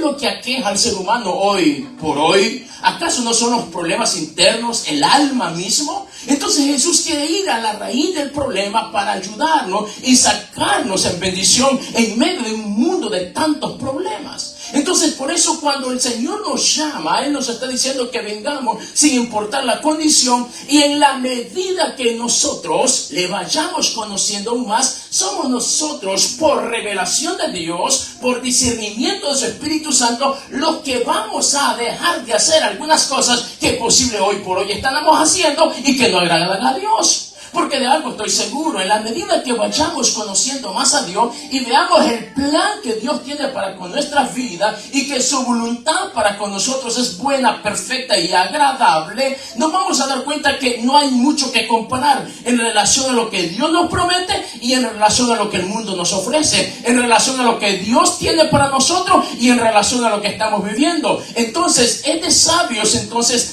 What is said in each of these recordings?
lo que aqueja al ser humano hoy por hoy? ¿Acaso no son los problemas internos, el alma mismo? Entonces Jesús quiere ir a la raíz del problema para ayudarnos y sacarnos en bendición en medio de un mundo de tantos problemas. Entonces, por eso cuando el Señor nos llama, Él nos está diciendo que vengamos sin importar la condición, y en la medida que nosotros le vayamos conociendo aún más, somos nosotros, por revelación de Dios, por discernimiento de su Espíritu Santo, los que vamos a dejar de hacer algunas cosas que posible hoy por hoy estamos haciendo y que no agradan a Dios. Porque de algo estoy seguro, en la medida que vayamos conociendo más a Dios y veamos el plan que Dios tiene para con nuestras vidas y que su voluntad para con nosotros es buena, perfecta y agradable, nos vamos a dar cuenta que no hay mucho que comparar en relación a lo que Dios nos promete y en relación a lo que el mundo nos ofrece, en relación a lo que Dios tiene para nosotros y en relación a lo que estamos viviendo. Entonces, es de sabios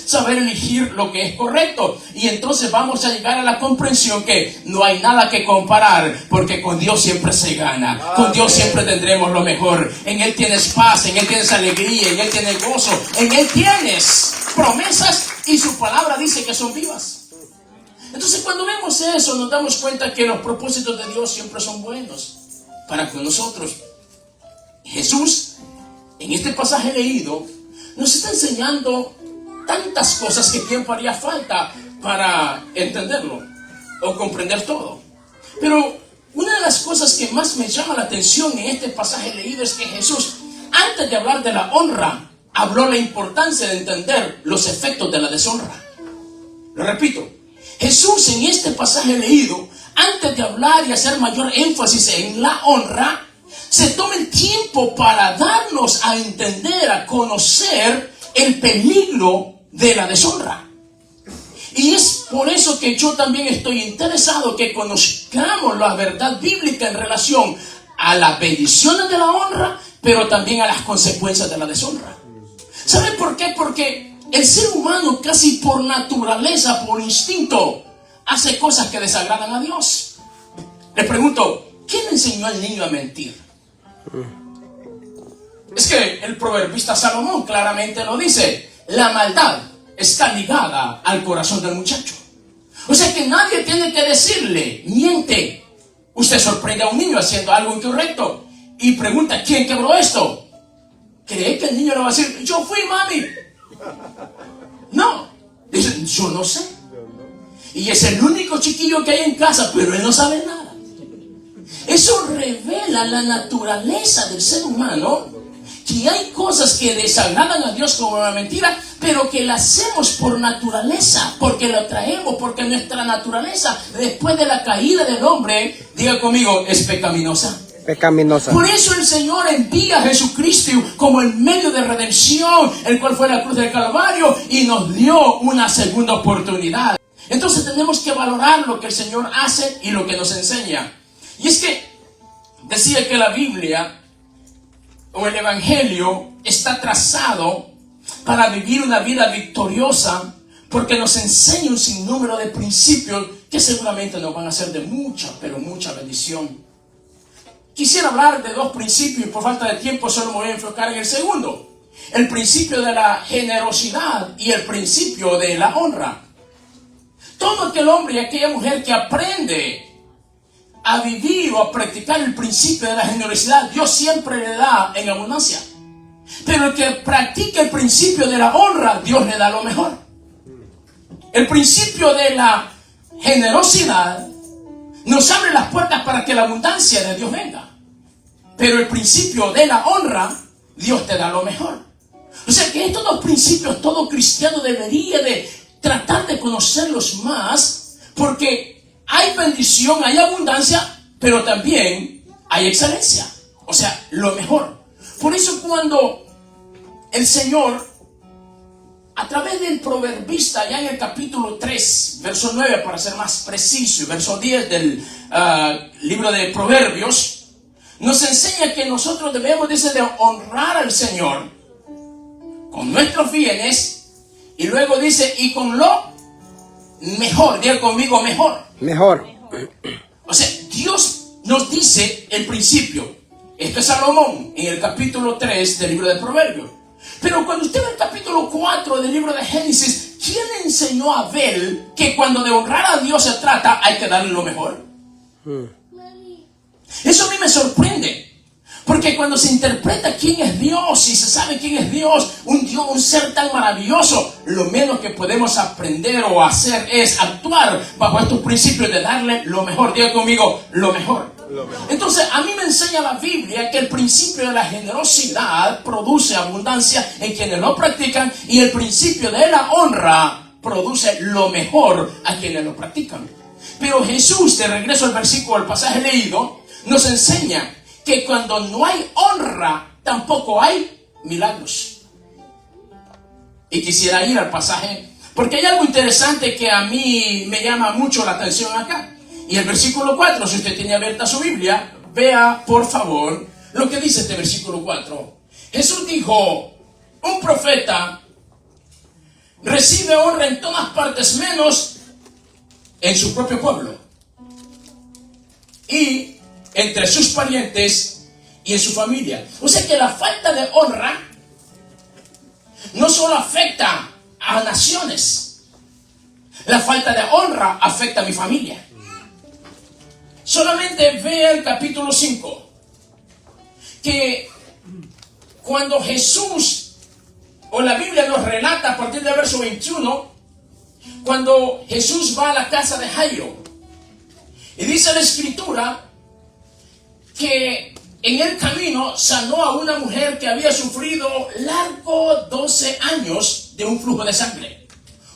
saber elegir lo que es correcto, y entonces vamos a llegar a la comprensión que no hay nada que comparar, porque con Dios siempre se gana. Con Dios siempre tendremos lo mejor. En Él tienes paz, en Él tienes alegría, en Él tienes gozo, en Él tienes promesas y su palabra dice que son vivas. Entonces, cuando vemos eso, nos damos cuenta que los propósitos de Dios siempre son buenos para con nosotros. Jesús, en este pasaje leído, nos está enseñando tantas cosas que tiempo haría falta para entenderlo o comprender todo. Pero una de las cosas que más me llama la atención en este pasaje leído es que Jesús, antes de hablar de la honra, habló la importancia de entender los efectos de la deshonra. Lo repito, Jesús en este pasaje leído, antes de hablar y hacer mayor énfasis en la honra, se toma el tiempo para darnos a entender, a conocer el peligro de la deshonra. Y es por eso que yo también estoy interesado que conozcamos la verdad bíblica en relación a las bendiciones de la honra, pero también a las consecuencias de la deshonra. ¿Saben por qué? Porque el ser humano casi por naturaleza, por instinto, hace cosas que desagradan a Dios. Le pregunto, ¿quién enseñó al niño a mentir? Es que el proverbista Salomón claramente lo dice: la maldad está ligada al corazón del muchacho. O sea que nadie tiene que decirle, miente. Usted sorprende a un niño haciendo algo incorrecto y pregunta, ¿quién quebró esto? ¿Cree que el niño le va a decir, yo fui, mami? No, dice, yo no sé. Y es el único chiquillo que hay en casa, pero él no sabe nada. Eso revela la naturaleza del ser humano, que hay cosas que desagradan a Dios como la mentira, pero que la hacemos por naturaleza, porque lo traemos, porque nuestra naturaleza, después de la caída del hombre, diga conmigo, es pecaminosa. Pecaminosa. Por eso el Señor envía a Jesucristo como el medio de redención, el cual fue la cruz del Calvario, y nos dio una segunda oportunidad. Entonces tenemos que valorar lo que el Señor hace y lo que nos enseña. Y es que decía que la Biblia o el Evangelio está trazado para vivir una vida victoriosa, porque nos enseña un sinnúmero de principios que seguramente nos van a ser de mucha, pero mucha bendición. Quisiera hablar de dos principios y por falta de tiempo solo me voy a enfocar en el segundo: el principio de la generosidad y el principio de la honra. Todo aquel hombre y aquella mujer que aprende a vivir o a practicar el principio de la generosidad, Dios siempre le da en abundancia. Pero el que practica el principio de la honra, Dios le da lo mejor. El principio de la generosidad nos abre las puertas para que la abundancia de Dios venga. Pero el principio de la honra, Dios te da lo mejor. O sea que estos dos principios todo cristiano debería de tratar de conocerlos más, porque hay bendición, hay abundancia, pero también hay excelencia. O sea, lo mejor. Por eso cuando el Señor, a través del proverbista, ya en el capítulo 3, verso 9, para ser más preciso, y verso 10 del libro de Proverbios, nos enseña que nosotros debemos, dice, de honrar al Señor con nuestros bienes, y luego dice, y con lo mejor. Diga conmigo, mejor. Mejor. O sea, Dios nos dice el principio, Esto es Salomón en el capítulo 3 del libro de Proverbios. Pero cuando usted ve el capítulo 4 del libro de Génesis, ¿quién le enseñó a Abel que cuando de honrar a Dios se trata hay que darle lo mejor? Eso a mí me sorprende. Porque cuando se interpreta quién es Dios y se sabe quién es Dios, un ser tan maravilloso, lo menos que podemos aprender o hacer es actuar bajo estos principios de darle lo mejor. Diga conmigo, lo mejor. Entonces, a mí me enseña la Biblia que el principio de la generosidad produce abundancia en quienes lo practican y el principio de la honra produce lo mejor a quienes lo practican. Pero Jesús, de regreso al versículo, al pasaje leído, nos enseña que cuando no hay honra, tampoco hay milagros. Y quisiera ir al pasaje, porque hay algo interesante que a mí me llama mucho la atención acá. Y el versículo 4, si usted tiene abierta su Biblia, vea por favor lo que dice este versículo 4. Jesús dijo, un profeta recibe honra en todas partes menos en su propio pueblo. Y entre sus parientes y en su familia. O sea que la falta de honra no solo afecta a naciones, la falta de honra afecta a mi familia. Solamente vea el capítulo 5, que cuando Jesús, o la Biblia nos relata a partir del verso 21, cuando Jesús va a la casa de Jairo, y dice la Escritura que en el camino sanó a una mujer que había sufrido largo 12 años de un flujo de sangre,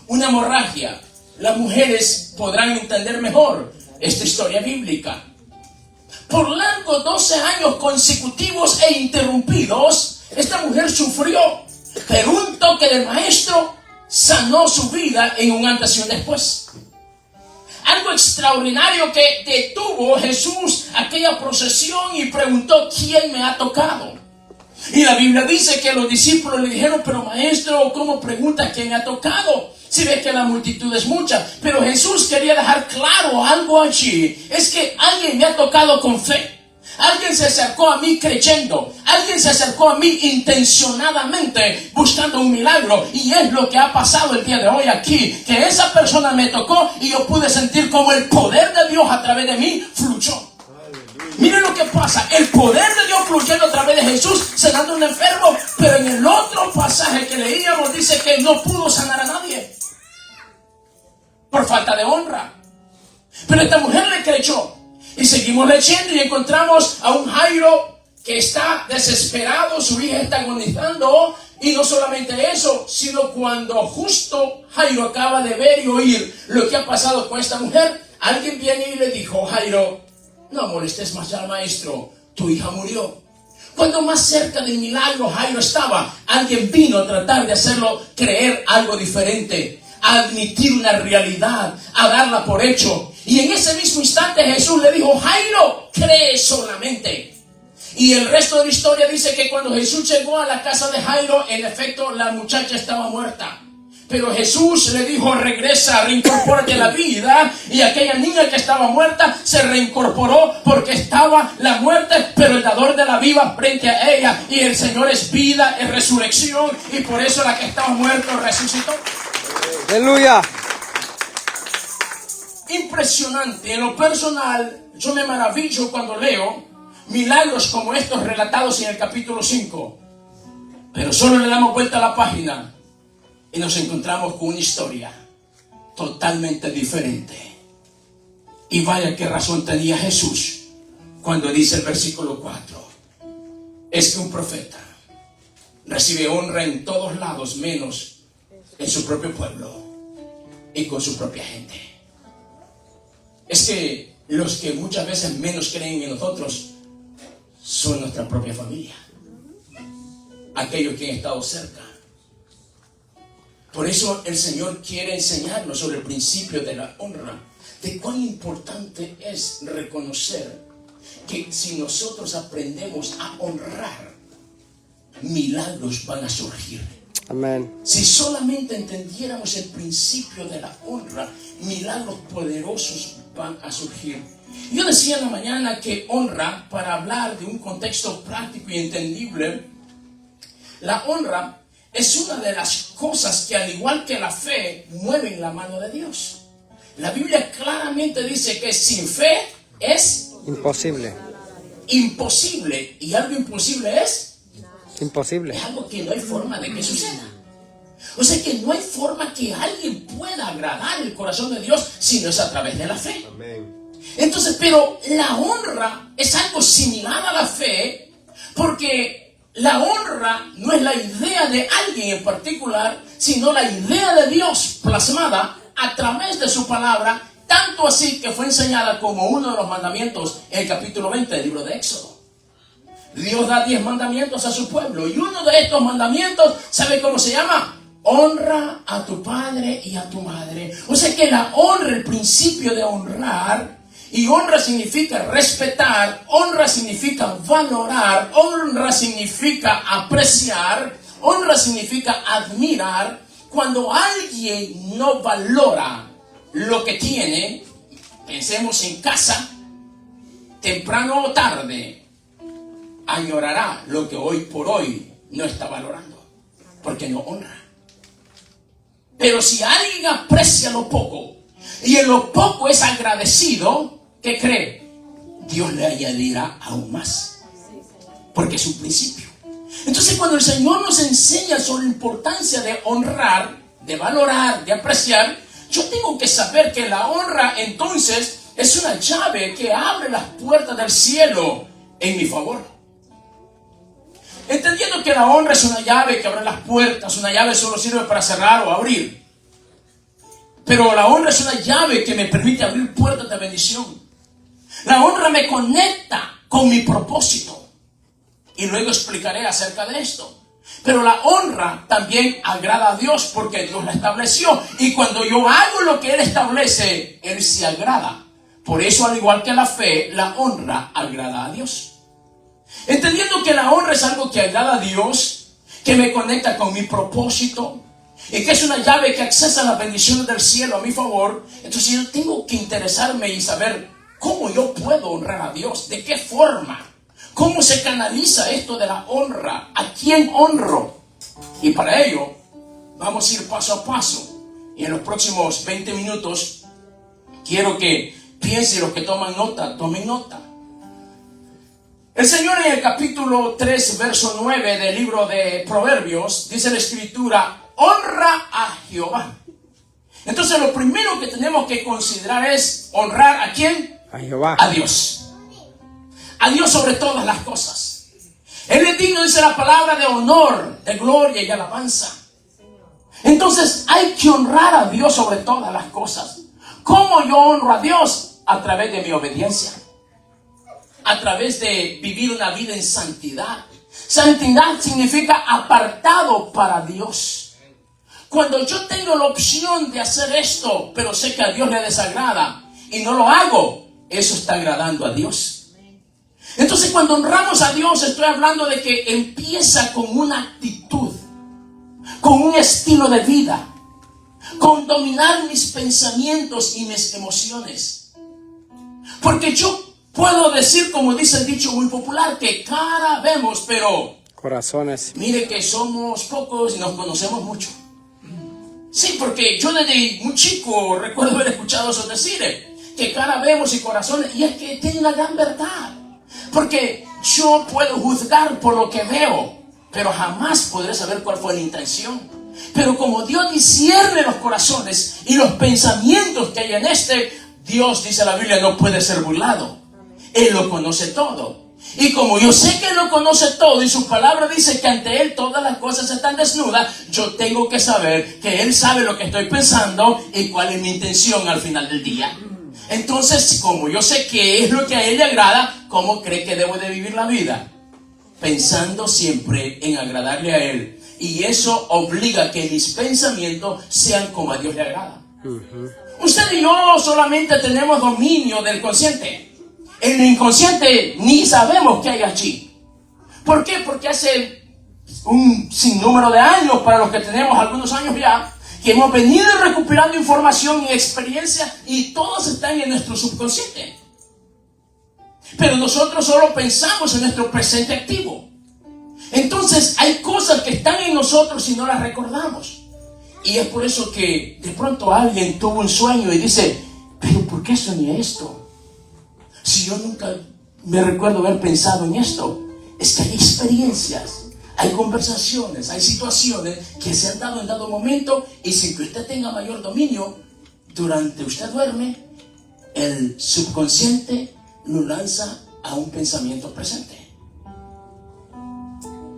una hemorragia. Las mujeres podrán entender mejor esta historia bíblica. Por largo 12 años consecutivos e interrumpidos, esta mujer sufrió, pero un toque del maestro sanó su vida en un antes y un después. Algo extraordinario que detuvo Jesús aquella procesión y preguntó, ¿quién me ha tocado? Y la Biblia dice que los discípulos le dijeron, pero maestro, ¿cómo preguntas quién me ha tocado? Si ves que la multitud es mucha. Pero Jesús quería dejar claro algo allí. Es que alguien me ha tocado con fe. Alguien se acercó a mí creyendo. Alguien se acercó a mí intencionadamente buscando un milagro. Y es lo que ha pasado el día de hoy aquí. Que esa persona me tocó y yo pude sentir como el poder de Dios a través de mí fluyó. Miren lo que pasa. El poder de Dios fluyendo a través de Jesús sanando a un enfermo. Pero en el otro pasaje que leíamos dice que no pudo sanar a nadie. Por falta de honra. Pero esta mujer le creyó. Y seguimos leyendo y encontramos a un Jairo que está desesperado, su hija está agonizando. Y no solamente eso, sino cuando justo Jairo acaba de ver y oír lo que ha pasado con esta mujer, alguien viene y le dijo, Jairo, no molestes más al maestro, tu hija murió. Cuando más cerca del milagro Jairo estaba, alguien vino a tratar de hacerlo creer algo diferente, a admitir una realidad, a darla por hecho. Y en ese mismo instante Jesús le dijo, Jairo, cree solamente. Y el resto de la historia dice que cuando Jesús llegó a la casa de Jairo, en efecto la muchacha estaba muerta. Pero Jesús le dijo, regresa, reincorpórate a la vida. Y aquella niña que estaba muerta se reincorporó porque estaba la muerte, pero el dador de la vida frente a ella. Y el Señor es vida, es resurrección. Y por eso la que estaba muerta resucitó. Aleluya. Impresionante. En lo personal, yo me maravillo cuando leo milagros como estos relatados en el capítulo 5. Pero solo le damos vuelta a la página y nos encontramos con una historia totalmente diferente. Y vaya qué razón tenía Jesús cuando dice el versículo 4. Es que un profeta recibe honra en todos lados menos en su propio pueblo y con su propia gente. Es que los que muchas veces menos creen en nosotros son nuestra propia familia, aquellos que han estado cerca. Por eso el Señor quiere enseñarnos sobre el principio de la honra, de cuán importante es reconocer que si nosotros aprendemos a honrar, milagros van a surgir. Amén. Si solamente entendiéramos el principio de la honra, milagros poderosos van a surgir. Yo decía en la mañana que honra, para hablar de un contexto práctico y entendible, la honra es una de las cosas que, al igual que la fe, mueven la mano de Dios. La Biblia claramente dice que sin fe es Imposible. imposible. Y algo imposible es Imposible. algo que no hay forma de que suceda. O sea que no hay forma que alguien pueda agradar el corazón de Dios si no es a través de la fe. Entonces, pero la honra es algo similar a la fe, porque la honra no es la idea de alguien en particular, sino la idea de Dios plasmada a través de su palabra, tanto así que fue enseñada como uno de los mandamientos en el capítulo 20 del libro de Éxodo. Dios da 10 mandamientos a su pueblo, y uno de estos mandamientos, ¿sabe cómo se llama? Honra a tu padre y a tu madre. O sea que la honra, el principio de honrar, y honra significa respetar, honra significa valorar, honra significa apreciar, honra significa admirar. Cuando alguien no valora lo que tiene, pensemos en casa, temprano o tarde, añorará lo que hoy por hoy no está valorando, porque no honra. Pero si alguien aprecia lo poco y en lo poco es agradecido, ¿qué cree? Dios le añadirá aún más, porque es un principio. Entonces, cuando el Señor nos enseña sobre la importancia de honrar, de valorar, de apreciar, yo tengo que saber que la honra entonces es una llave que abre las puertas del cielo en mi favor. Entendiendo que la honra es una llave que abre las puertas, una llave solo sirve para cerrar o abrir. Pero la honra es una llave que me permite abrir puertas de bendición. La honra me conecta con mi propósito. Y luego explicaré acerca de esto. Pero la honra también agrada a Dios porque Dios la estableció. Y cuando yo hago lo que Él establece, Él se agrada. Por eso, al igual que la fe, la honra agrada a Dios. Entendiendo que la honra es algo que agrada a Dios, que me conecta con mi propósito, y que es una llave que accesa las bendiciones del cielo a mi favor, entonces yo tengo que interesarme y saber cómo yo puedo honrar a Dios, de qué forma. ¿Cómo se canaliza esto de la honra? ¿A quién honro? Y para ello, vamos a ir paso a paso. Y en los próximos 20 minutos, quiero que piensen, los que toman nota, tomen nota. El Señor en el capítulo 3, verso 9 del libro de Proverbios, dice la Escritura, honra a Jehová. Entonces lo primero que tenemos que considerar es honrar ¿a quién? A Jehová. A Dios. A Dios sobre todas las cosas. Él es digno, dice la palabra, de honor, de gloria y alabanza. Entonces hay que honrar a Dios sobre todas las cosas. ¿Cómo yo honro a Dios? A través de mi obediencia. A través de vivir una vida en santidad. Santidad significa apartado para Dios. Cuando yo tengo la opción de hacer esto, pero sé que a Dios le desagrada y no lo hago, eso está agradando a Dios. Entonces, cuando honramos a Dios, estoy hablando de que empieza con una actitud, con un estilo de vida, con dominar mis pensamientos y mis emociones. Porque yo puedo decir, como dice el dicho muy popular, que cara vemos, pero Corazones. mire que somos pocos y nos conocemos mucho. Sí, porque yo desde muy chico recuerdo haber escuchado eso decir, que cara vemos y corazones, y es que tiene una gran verdad. Porque yo puedo juzgar por lo que veo, pero jamás podré saber cuál fue la intención. Pero como Dios discierne los corazones y los pensamientos que hay en Dios, dice la Biblia, no puede ser burlado. Él lo conoce todo. Y como yo sé que Él lo conoce todo y su palabra dice que ante Él todas las cosas están desnudas, yo tengo que saber que Él sabe lo que estoy pensando y cuál es mi intención al final del día. Entonces, como yo sé qué es lo que a Él le agrada, ¿cómo cree que debo de vivir la vida? Pensando siempre en agradarle a Él. Y eso obliga a que mis pensamientos sean como a Dios le agrada. Usted y yo solamente tenemos dominio del consciente. En el inconsciente ni sabemos qué hay allí. ¿Por qué? Porque hace un sinnúmero de años, para los que tenemos algunos años ya, que hemos venido recuperando información y experiencia, y todos están en nuestro subconsciente. Pero nosotros solo pensamos en nuestro presente activo. Entonces hay cosas que están en nosotros y no las recordamos. Y es por eso que de pronto alguien tuvo un sueño y dice, pero ¿por qué soñé esto? Si yo nunca me recuerdo haber pensado en esto. Es que hay experiencias, hay conversaciones, hay situaciones que se han dado en dado momento y sin que usted tenga mayor dominio, durante usted duerme, el subconsciente lo lanza a un pensamiento presente.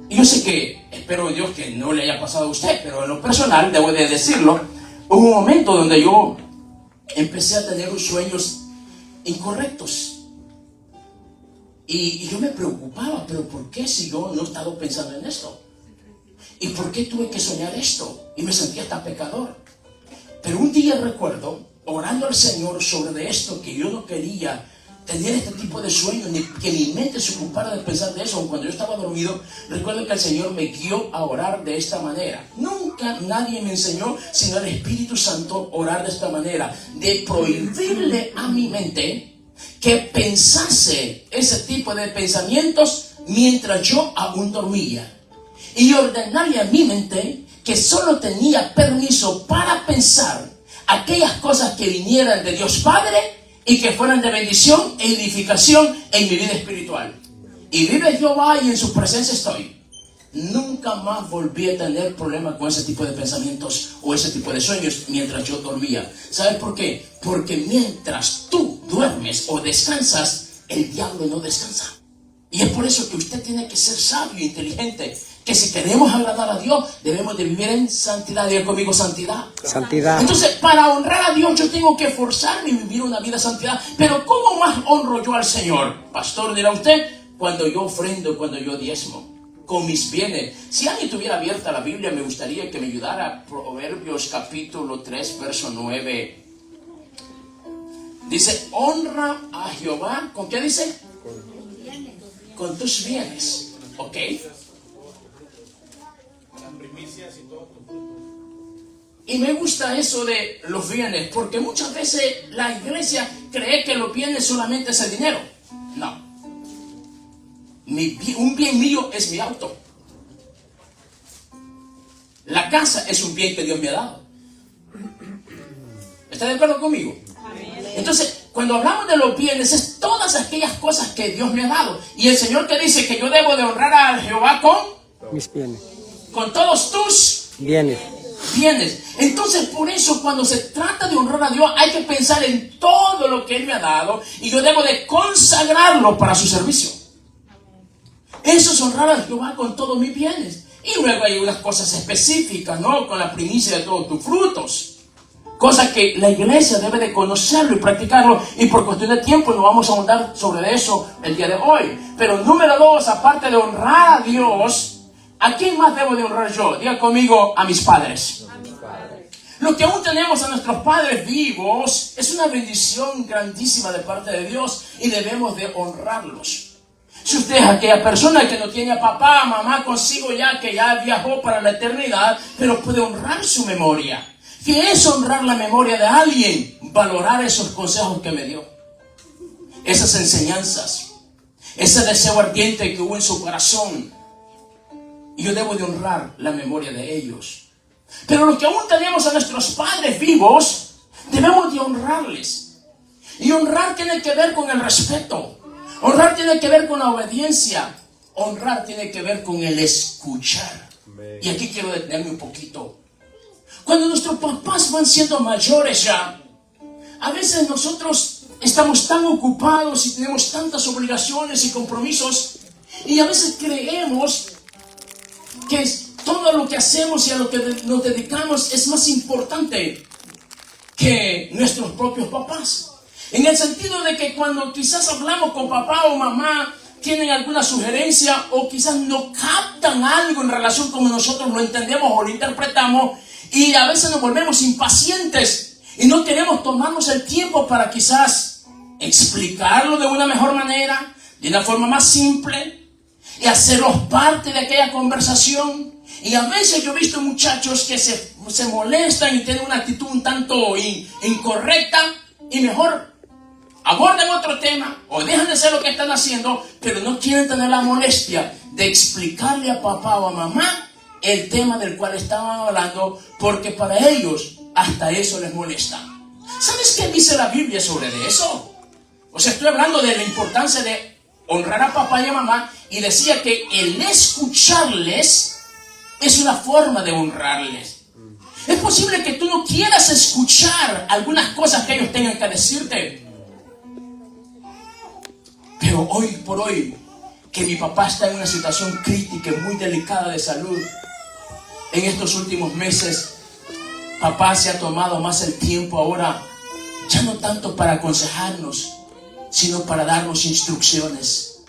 Y yo sé que, espero en Dios que no le haya pasado a usted, pero en lo personal, debo de decirlo, hubo un momento donde yo empecé a tener sueños incorrectos. Y yo me preocupaba, pero ¿por qué si yo no he estado pensando en esto? ¿Y por qué tuve que soñar esto? Y me sentía tan pecador. Pero un día recuerdo, orando al Señor sobre esto, que yo no quería tener este tipo de sueños, ni que mi mente se ocupara de pensar de eso. Cuando yo estaba dormido, recuerdo que el Señor me guió a orar de esta manera. Nunca nadie me enseñó, sino el Espíritu Santo, orar de esta manera, de prohibirle a mi mente que pensase ese tipo de pensamientos mientras yo aún dormía. Y ordenarle a mi mente que solo tenía permiso para pensar aquellas cosas que vinieran de Dios Padre y que fueran de bendición e edificación en mi vida espiritual. Y vive Jehová y en su presencia estoy. Nunca más volví a tener problemas con ese tipo de pensamientos o ese tipo de sueños mientras yo dormía. ¿Sabes por qué? Porque mientras tú duermes o descansas, el diablo no descansa. Y es por eso que usted tiene que ser sabio e inteligente. Que si queremos agradar a Dios, debemos de vivir en santidad. Diga conmigo, santidad. Santidad. Entonces, para honrar a Dios, yo tengo que esforzarme y vivir una vida de santidad. Pero ¿cómo más honro yo al Señor? Pastor, dirá usted, cuando yo ofrendo, cuando yo diezmo, con mis bienes. Si alguien tuviera abierta la Biblia, me gustaría que me ayudara. Proverbios capítulo 3, verso 9. Dice, honra a Jehová. ¿Con qué dice? Con tus bienes. ¿Ok? Y me gusta eso de los bienes, porque muchas veces la iglesia cree que los bienes solamente es el dinero. No. Un bien mío es mi auto. La casa es un bien que Dios me ha dado. ¿Está de acuerdo conmigo? Entonces, cuando hablamos de los bienes, es todas aquellas cosas que Dios me ha dado. Y el Señor que dice que yo debo de honrar a Jehová con Mis bienes. Con todos tus Bienes. bienes. Entonces, por eso, cuando se trata de honrar a Dios, hay que pensar en todo lo que Él me ha dado y yo debo de consagrarlo para su servicio. Eso es honrar a Jehová con todos mis bienes. Y luego hay unas cosas específicas, ¿no? Con la primicia de todos tus frutos. Cosas que la iglesia debe de conocerlo y practicarlo. Y por cuestión de tiempo no vamos a ahondar sobre eso el día de hoy. Pero número 2, aparte de honrar a Dios, ¿a quién más debo de honrar yo? Diga conmigo, a mis padres. Lo que aún tenemos a nuestros padres vivos es una bendición grandísima de parte de Dios y debemos de honrarlos. Si usted es aquella persona que no tiene a papá, mamá consigo ya, que ya viajó para la eternidad, pero puede honrar su memoria. ¿Qué es honrar la memoria de alguien? Valorar esos consejos que me dio, esas enseñanzas, ese deseo ardiente que hubo en su corazón. Y yo debo de honrar la memoria de ellos. Pero los que aún tenemos a nuestros padres vivos, debemos de honrarles. Y honrar tiene que ver con el respeto. Honrar tiene que ver con la obediencia. Honrar tiene que ver con el escuchar. Y aquí quiero detenerme un poquito. Cuando nuestros papás van siendo mayores ya, a veces nosotros estamos tan ocupados y tenemos tantas obligaciones y compromisos, y a veces creemos que todo lo que hacemos y a lo que nos dedicamos es más importante que nuestros propios papás. En el sentido de que cuando quizás hablamos con papá o mamá, tienen alguna sugerencia o quizás no captan algo en relación como nosotros lo entendemos o lo interpretamos, y a veces nos volvemos impacientes y no queremos tomarnos el tiempo para quizás explicarlo de una mejor manera, de una forma más simple, y hacerlos parte de aquella conversación. Y a veces yo he visto muchachos que se molestan y tienen una actitud un tanto incorrecta, y mejor aborden otro tema o dejan de hacer lo que están haciendo, pero no quieren tener la molestia de explicarle a papá o a mamá el tema del cual estaban hablando, porque para ellos hasta eso les molesta. ¿Sabes qué dice la Biblia sobre eso? O sea, estoy hablando de la importancia de honrar a papá y a mamá, y decía que el escucharles es una forma de honrarles. Es posible que tú no quieras escuchar algunas cosas que ellos tengan que decirte, pero hoy por hoy, que mi papá está en una situación crítica y muy delicada de salud, en estos últimos meses, papá se ha tomado más el tiempo ahora, ya no tanto para aconsejarnos, sino para darnos instrucciones.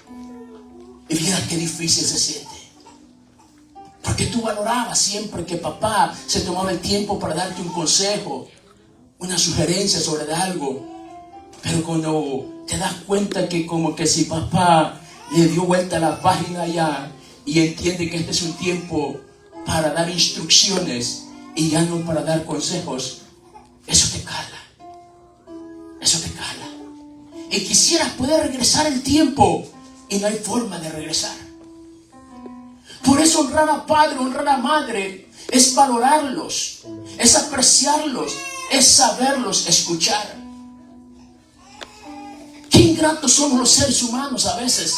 Y fíjate qué difícil se siente, porque tú valorabas siempre que papá se tomaba el tiempo para darte un consejo, una sugerencia sobre algo, pero cuando te das cuenta que como que si papá le dio vuelta a la página ya y entiende que este es un tiempo para dar instrucciones y ya no para dar consejos, eso te cala, eso te cala. Y quisieras poder regresar el tiempo y no hay forma de regresar. Por eso honrar a padre, honrar a madre es valorarlos, es apreciarlos, es saberlos escuchar. Qué ingratos somos los seres humanos a veces,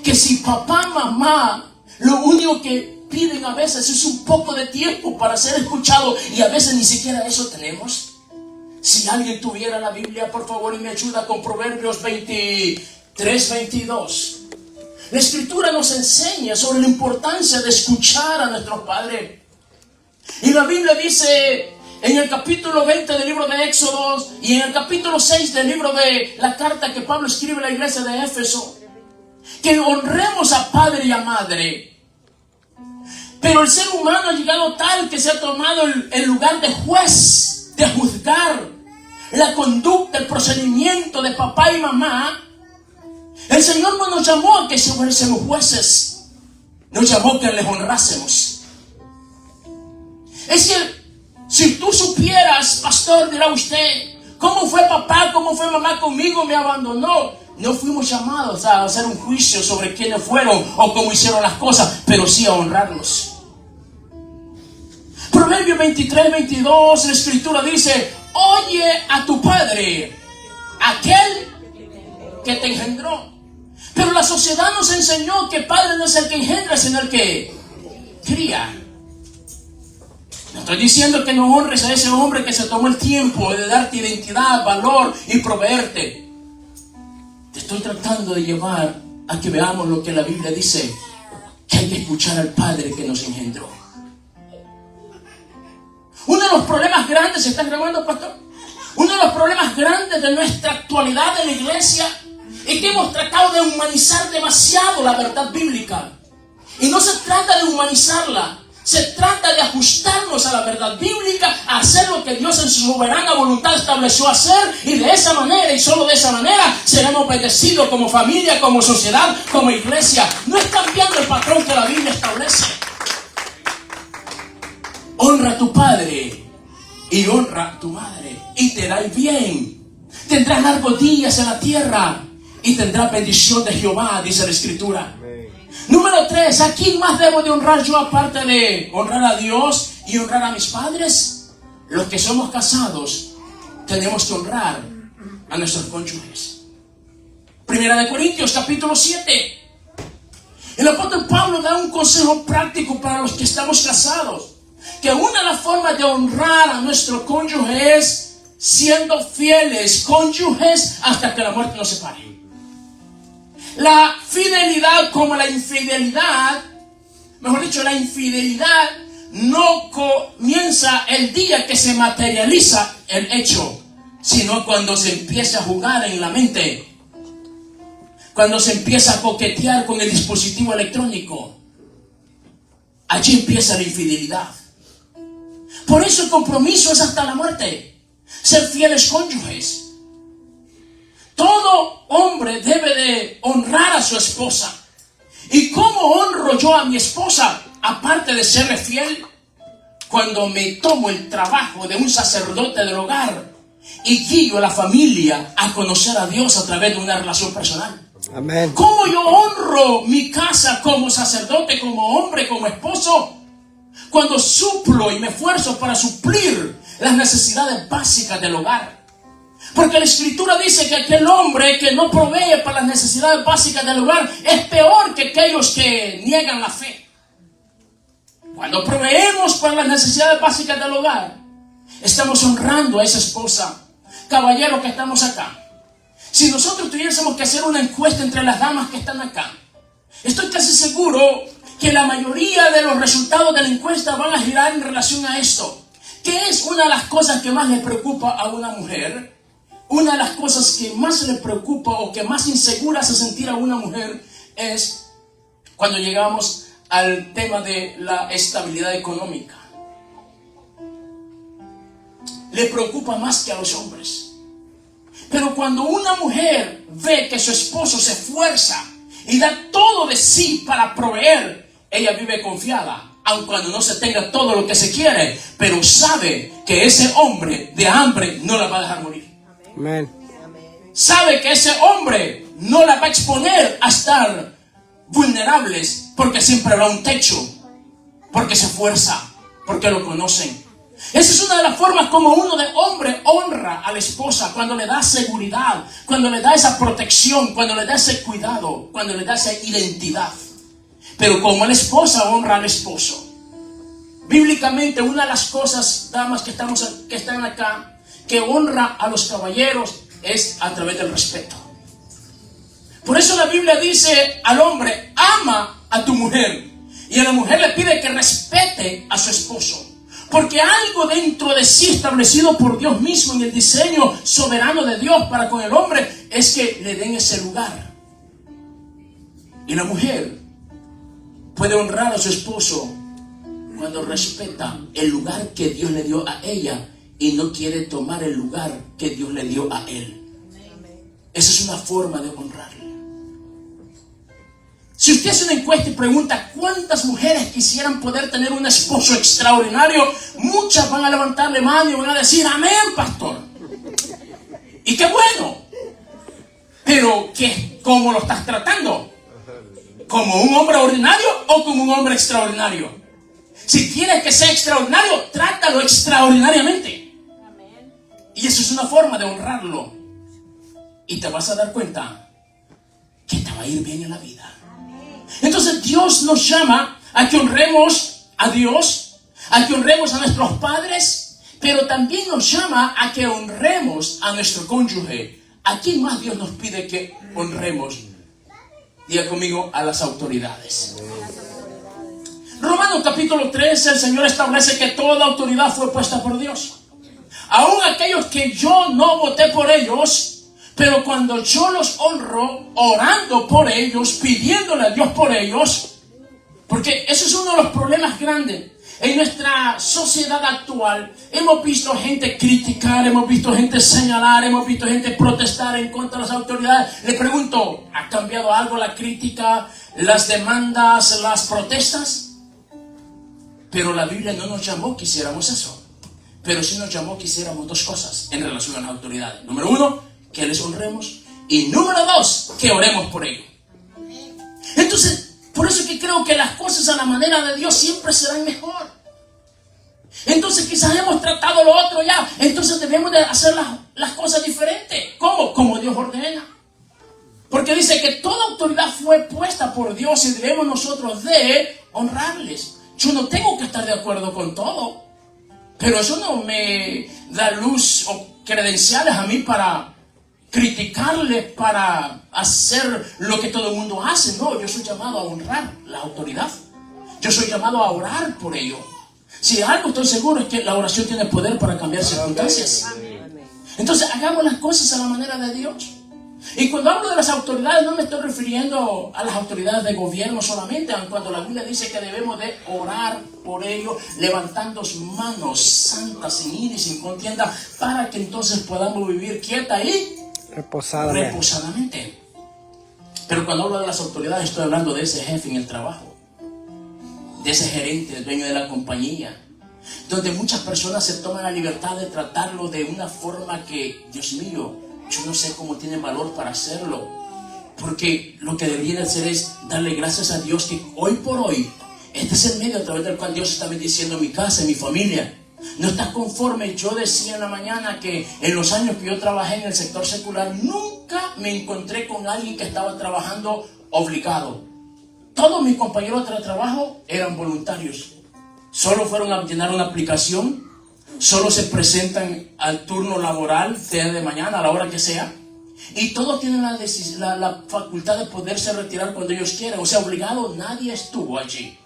que si papá, mamá, lo único que piden a veces es un poco de tiempo para ser escuchado, y a veces ni siquiera eso tenemos. Si alguien tuviera la Biblia, por favor, y me ayuda con Proverbios 23-22. La Escritura nos enseña sobre la importancia de escuchar a nuestros padres. Y la Biblia dice en el capítulo 20 del libro de Éxodo y en el capítulo 6 del libro de la carta que Pablo escribe a la iglesia de Éfeso, que honremos a padre y a madre. Pero el ser humano ha llegado tal que se ha tomado el lugar de juez, de juzgar la conducta, el procedimiento de papá y mamá. El Señor no nos llamó a que fuésemos jueces, nos llamó a que les honrásemos. Es que si tú supieras, pastor, dirá usted, ¿cómo fue papá, cómo fue mamá conmigo? Me abandonó. No fuimos llamados a hacer un juicio sobre quiénes fueron o cómo hicieron las cosas, pero sí a honrarlos. Proverbios 23-22, la Escritura dice: oye a tu padre, aquel que te engendró. Pero la sociedad nos enseñó que padre no es el que engendra, sino el que cría. No estoy diciendo que no honres a ese hombre que se tomó el tiempo de darte identidad, valor y proveerte. Te estoy tratando de llevar a que veamos lo que la Biblia dice, que hay que escuchar al Padre que nos engendró. Uno de los problemas grandes, ¿se está grabando, pastor? Uno de los problemas grandes de nuestra actualidad en la iglesia es que hemos tratado de humanizar demasiado la verdad bíblica. Y no se trata de humanizarla, se trata de ajustarnos a la verdad bíblica, a hacer lo que Dios en su soberana voluntad estableció hacer, y de esa manera y solo de esa manera seremos bendecidos como familia, como sociedad, como iglesia. No es cambiando el patrón que la Biblia establece. Honra a tu padre y honra a tu madre, y te irá bien. Tendrás largos días en la tierra y tendrás bendición de Jehová, dice la Escritura. Número 3, ¿a quién más debo de honrar yo aparte de honrar a Dios y honrar a mis padres? Los que somos casados tenemos que honrar a nuestros cónyuges. Primera de Corintios capítulo 7. El apóstol Pablo da un consejo práctico para los que estamos casados, que una de las formas de honrar a nuestro cónyuge es siendo fieles cónyuges hasta que la muerte nos separe. La fidelidad como la infidelidad, mejor dicho, la infidelidad no comienza el día que se materializa el hecho, sino cuando se empieza a jugar en la mente, cuando se empieza a coquetear con el dispositivo electrónico. Allí empieza la infidelidad. Por eso el compromiso es hasta la muerte, ser fieles cónyuges. Todo hombre debe de honrar a su esposa. ¿Y cómo honro yo a mi esposa? Aparte de serle fiel, cuando me tomo el trabajo de un sacerdote del hogar, y guío a la familia a conocer a Dios a través de una relación personal. Amén. ¿Cómo yo honro mi casa como sacerdote, como hombre, como esposo? Cuando suplo y me esfuerzo para suplir las necesidades básicas del hogar. Porque la Escritura dice que aquel hombre que no provee para las necesidades básicas del hogar es peor que aquellos que niegan la fe. Cuando proveemos para las necesidades básicas del hogar, estamos honrando a esa esposa. Caballeros que estamos acá, si nosotros tuviésemos que hacer una encuesta entre las damas que están acá, estoy casi seguro que la mayoría de los resultados de la encuesta van a girar en relación a esto. ¿Qué es una de las cosas que más le preocupa a una mujer? Una de las cosas que más le preocupa o que más insegura hace sentir a una mujer es cuando llegamos al tema de la estabilidad económica. Le preocupa más que a los hombres. Pero cuando una mujer ve que su esposo se esfuerza y da todo de sí para proveer, ella vive confiada, aun cuando no se tenga todo lo que se quiere, pero sabe que ese hombre de hambre no la va a dejar morir. Amén. Sabe que ese hombre no la va a exponer a estar vulnerables, porque siempre habrá un techo, porque se esfuerza, porque lo conocen. Esa es una de las formas como uno de hombre honra a la esposa, cuando le da seguridad, cuando le da esa protección, cuando le da ese cuidado, cuando le da esa identidad. Pero como la esposa honra al esposo. Bíblicamente, una de las cosas, damas que están acá, que honra a los caballeros es a través del respeto. Por eso la Biblia dice al hombre: ama a tu mujer, y a la mujer le pide que respete a su esposo. Porque algo dentro de sí establecido por Dios mismo en el diseño soberano de Dios para con el hombre es que le den ese lugar. Y la mujer puede honrar a su esposo cuando respeta el lugar que Dios le dio a ella y no quiere tomar el lugar que Dios le dio a él. Esa es una forma de honrarle. Si usted hace una encuesta y pregunta cuántas mujeres quisieran poder tener un esposo extraordinario, muchas van a levantarle mano y van a decir: amén, pastor. Y qué bueno. Pero ¿cómo lo estás tratando? ¿Como un hombre ordinario o como un hombre extraordinario? Si quieres que sea extraordinario, trátalo extraordinariamente. Y eso es una forma de honrarlo. Y te vas a dar cuenta que te va a ir bien en la vida. Entonces Dios nos llama a que honremos a Dios, a que honremos a nuestros padres, pero también nos llama a que honremos a nuestro cónyuge. ¿A quién más Dios nos pide que honremos? Diga conmigo: a las autoridades. Romanos capítulo 13, el Señor establece que toda autoridad fue puesta por Dios. Aún aquellos que yo no voté por ellos, pero cuando yo los honro, orando por ellos, pidiéndole a Dios por ellos, porque eso es uno de los problemas grandes. En nuestra sociedad actual hemos visto gente criticar, hemos visto gente señalar, hemos visto gente protestar en contra de las autoridades. Le pregunto: ¿ha cambiado algo la crítica, las demandas, las protestas? Pero la Biblia no nos llamó que hiciéramos eso. Pero sí nos llamó que hiciéramos dos cosas en relación a las autoridades. Número uno, que les honremos. Y número dos, que oremos por ello. Entonces, por eso que creo que las cosas a la manera de Dios siempre serán mejor. Entonces quizás hemos tratado lo otro ya, entonces debemos de hacer las cosas diferentes. ¿Cómo? Como Dios ordena. Porque dice que toda autoridad fue puesta por Dios y debemos nosotros de honrarles. Yo no tengo que estar de acuerdo con todo, pero eso no me da luz o credenciales a mí para criticarle, para hacer lo que todo el mundo hace. No, yo soy llamado a honrar la autoridad. Yo soy llamado a orar por ello. Si algo estoy seguro es que la oración tiene poder para cambiar circunstancias. Entonces hagamos las cosas a la manera de Dios. Y cuando hablo de las autoridades no me estoy refiriendo a las autoridades de gobierno solamente, cuando la Biblia dice que debemos de orar por ello, levantando manos santas sin ira y sin contienda, para que entonces podamos vivir quieta y reposadamente. Pero cuando hablo de las autoridades estoy hablando de ese jefe en el trabajo, de ese gerente, el dueño de la compañía, donde muchas personas se toman la libertad de tratarlo de una forma que, Dios mío, yo no sé cómo tienen valor para hacerlo. Porque lo que debería hacer es darle gracias a Dios que hoy por hoy, este es el medio a través del cual Dios está bendiciendo mi casa, mi familia. No estás conforme. Yo decía en la mañana que en los años que yo trabajé en el sector secular, nunca me encontré con alguien que estaba trabajando obligado. Todos mis compañeros de trabajo eran voluntarios. Solo fueron a llenar una aplicación, solo se presentan al turno laboral, sea de mañana, a la hora que sea, y todos tienen la facultad de poderse retirar cuando ellos quieran. O sea, obligado nadie estuvo allí.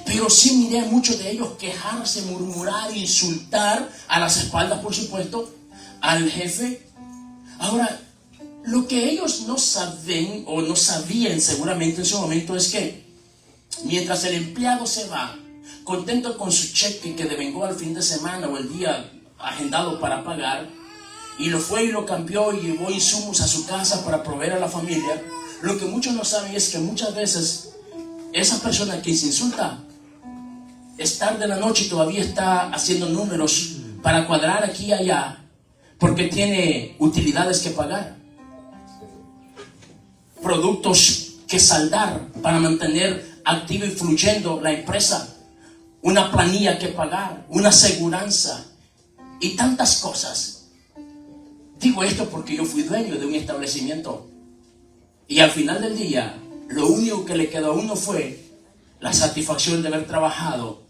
Pero sí miré a muchos de ellos quejarse, murmurar, insultar, a las espaldas, por supuesto, al jefe. Ahora, lo que ellos no saben o no sabían seguramente en su momento es que mientras el empleado se va, contento con su cheque que devengó al fin de semana o el día agendado para pagar, y lo fue y lo cambió y llevó insumos a su casa para proveer a la familia, lo que muchos no saben es que muchas veces esa persona que se insulta es tarde de la noche y todavía está haciendo números para cuadrar aquí y allá porque tiene utilidades que pagar, productos que saldar para mantener activa y fluyendo la empresa, una planilla que pagar, una aseguranza y tantas cosas. Digo esto porque yo fui dueño de un establecimiento y al final del día lo único que le quedó a uno fue la satisfacción de haber trabajado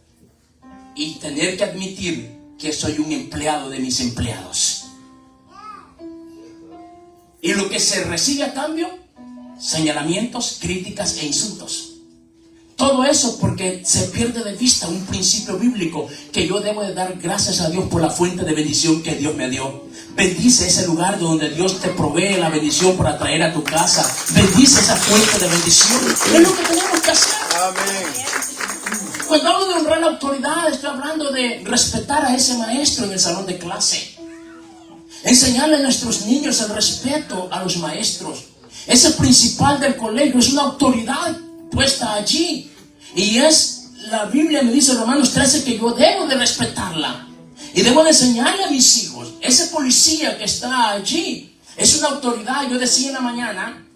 y tener que admitir que soy un empleado de mis empleados. Y lo que se recibe a cambio, señalamientos, críticas e insultos. Todo eso porque se pierde de vista un principio bíblico, que yo debo de dar gracias a Dios por la fuente de bendición que Dios me dio. Bendice ese lugar donde Dios te provee la bendición para traer a tu casa. Bendice esa fuente de bendición. Es lo que tenemos que hacer. Amén. Cuando hablo de honrar la autoridad, estoy hablando de respetar a ese maestro en el salón de clase. Enseñarle a nuestros niños el respeto a los maestros. Ese principal del colegio es una autoridad puesta allí. Y es, la Biblia me dice en Romanos 13 que yo debo de respetarla. Y debo de enseñarle a mis hijos. Ese policía que está allí es una autoridad. Yo decía en la mañana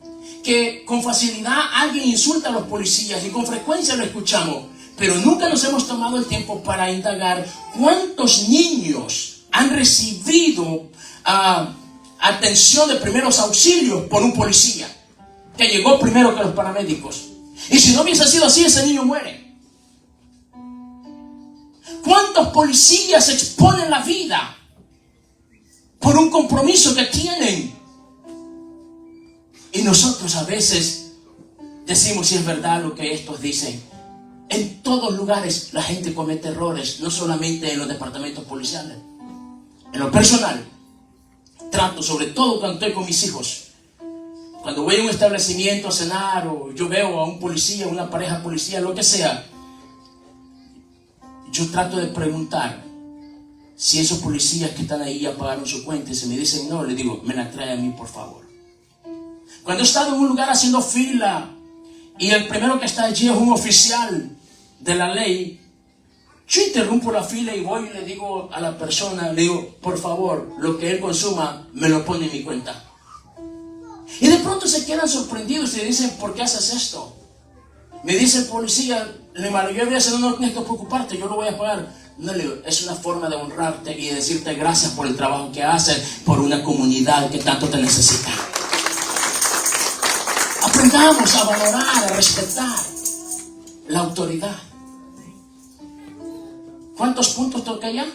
que con facilidad alguien insulta a los policías y con frecuencia lo escuchamos. Pero nunca nos hemos tomado el tiempo para indagar cuántos niños han recibido atención de primeros auxilios por un policía que llegó primero que los paramédicos. Y si no hubiese sido así, ese niño muere. ¿Cuántos policías exponen la vida por un compromiso que tienen? Y nosotros a veces decimos si es verdad lo que estos dicen. En todos lugares la gente comete errores, no solamente en los departamentos policiales. En lo personal, trato, sobre todo cuando estoy con mis hijos, cuando voy a un establecimiento a cenar o yo veo a un policía, una pareja policía, lo que sea, yo trato de preguntar si esos policías que están ahí ya pagaron su cuenta. Y si me dicen no, le digo, me la trae a mí por favor. Cuando he estado en un lugar haciendo fila y el primero que está allí es un oficial de la ley, yo interrumpo la fila y voy y le digo a la persona, le digo, por favor, lo que él consuma me lo pone en mi cuenta. Y de pronto se quedan sorprendidos y dicen, ¿por qué haces esto? Me dice el policía, le maravilla, no tienes que preocuparte, yo lo voy a pagar. No, le digo, es una forma de honrarte y de decirte gracias por el trabajo que haces, por una comunidad que tanto te necesita. Aprendamos a valorar, a respetar la autoridad. ¿Cuántos puntos toca ya?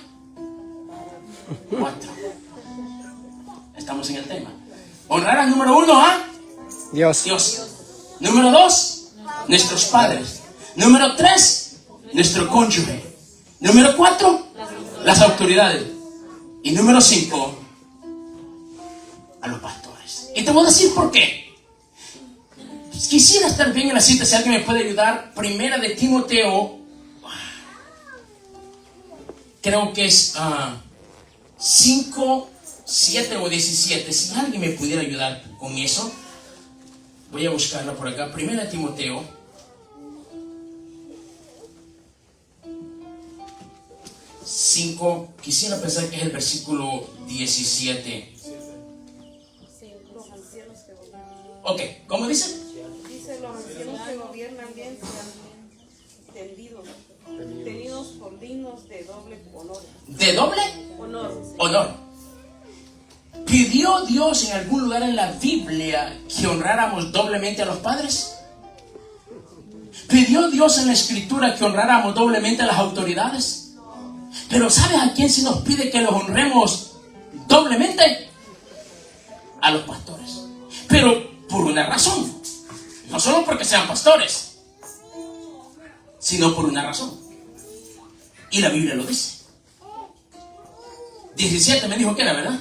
4. Estamos en el tema. Honrar al número 1 a Dios. Número 2, nuestros padres. Número 3, nuestro cónyuge. Número 4, las autoridades. Y número 5, a los pastores. Y te voy a decir por qué. Quisiera estar bien en la cita, si alguien me puede ayudar. Primera de Timoteo, creo que es 5, 7 o 17. Si alguien me pudiera ayudar con eso, voy a buscarla por acá. Primera de Timoteo, 5, quisiera pensar que es el versículo 17. Los ancianos que gobiernan. Ok, ¿cómo dice? Dice, los ancianos que gobiernan bien sean tenidos por dignos de doble honor. ¿De doble honor? ¿Pidió Dios en algún lugar en la Biblia que honráramos doblemente a los padres? ¿Pidió Dios en la Escritura que honráramos doblemente a las autoridades? Pero ¿sabes a quién se nos pide que los honremos doblemente? A los pastores. Pero por una razón. No solo porque sean pastores, sino por una razón. Y la Biblia lo dice. 17 me dijo que era, ¿verdad?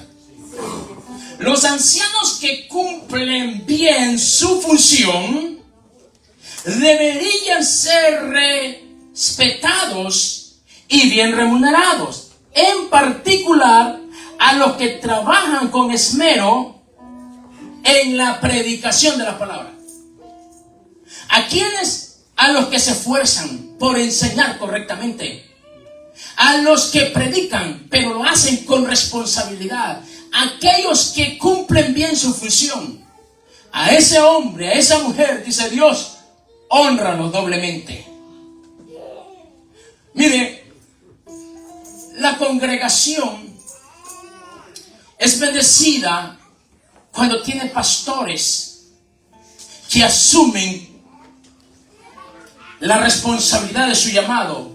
Los ancianos que cumplen bien su función deberían ser respetados y bien remunerados, en particular a los que trabajan con esmero en la predicación de la palabra. ¿A quiénes? A los que se esfuerzan por enseñar correctamente, a los que predican pero lo hacen con responsabilidad, aquellos que cumplen bien su función. A ese hombre, a esa mujer, dice Dios, hónralos doblemente. Mire, la congregación es bendecida cuando tiene pastores que asumen la responsabilidad de su llamado.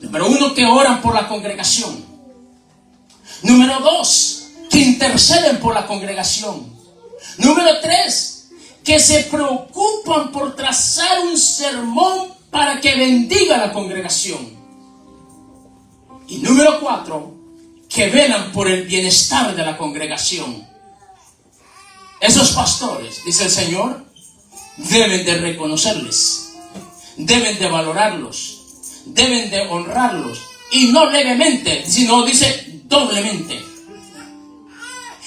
Número 1, que oran por la congregación. Número 2, que interceden por la congregación. Número 3, que se preocupan por trazar un sermón para que bendiga a la congregación. Y número 4, que velan por el bienestar de la congregación. Esos pastores, dice el Señor, deben de reconocerles, deben de valorarlos, deben de honrarlos, y no levemente, sino dice doblemente.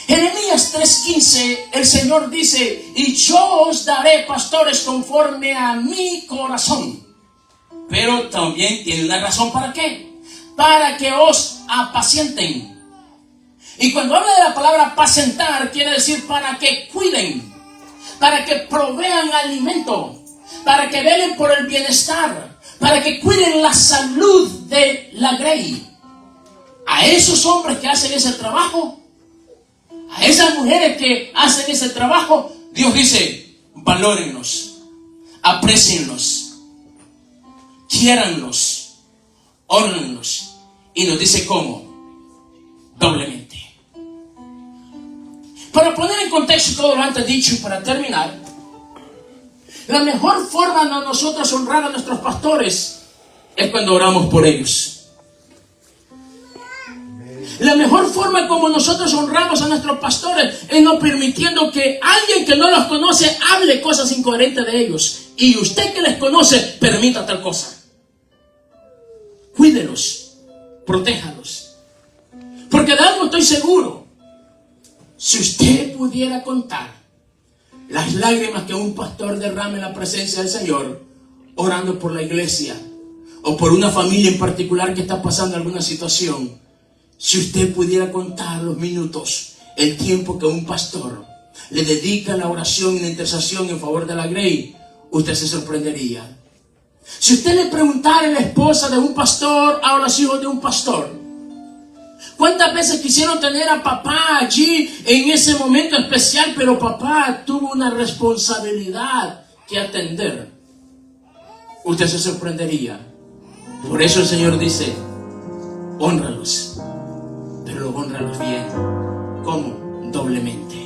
Jeremías 3:15, el Señor dice, y yo os daré pastores conforme a mi corazón. Pero también tiene una razón. ¿Para qué? Para que os apacienten. Y cuando habla de la palabra apacentar, quiere decir para que cuiden, para que provean alimento, para que velen por el bienestar, para que cuiden la salud de la grey. A esos hombres que hacen ese trabajo, a esas mujeres que hacen ese trabajo, Dios dice, valórenlos, aprécienlos, quiéranlos, hónrenlos. Y nos dice cómo, doblemente. Para poner en contexto todo lo antes dicho y para terminar, la mejor forma de nosotros honrar a nuestros pastores es cuando oramos por ellos. La mejor forma como nosotros honramos a nuestros pastores es no permitiendo que alguien que no los conoce hable cosas incoherentes de ellos. Y usted que les conoce, permita tal cosa. Cuídelos, protéjalos. Porque de algo estoy seguro. Si usted pudiera contar las lágrimas que un pastor derrama en la presencia del Señor, orando por la iglesia, o por una familia en particular que está pasando alguna situación, si usted pudiera contar los minutos, el tiempo que un pastor le dedica a la oración y la intercesión en favor de la grey, usted se sorprendería. Si usted le preguntara a la esposa de un pastor o a los hijos de un pastor, ¿cuántas veces quisieron tener a papá allí en ese momento especial, pero papá tuvo una responsabilidad que atender? Usted se sorprendería. Por eso el Señor dice, hónralos, pero hónralos bien. ¿Cómo? Doblemente.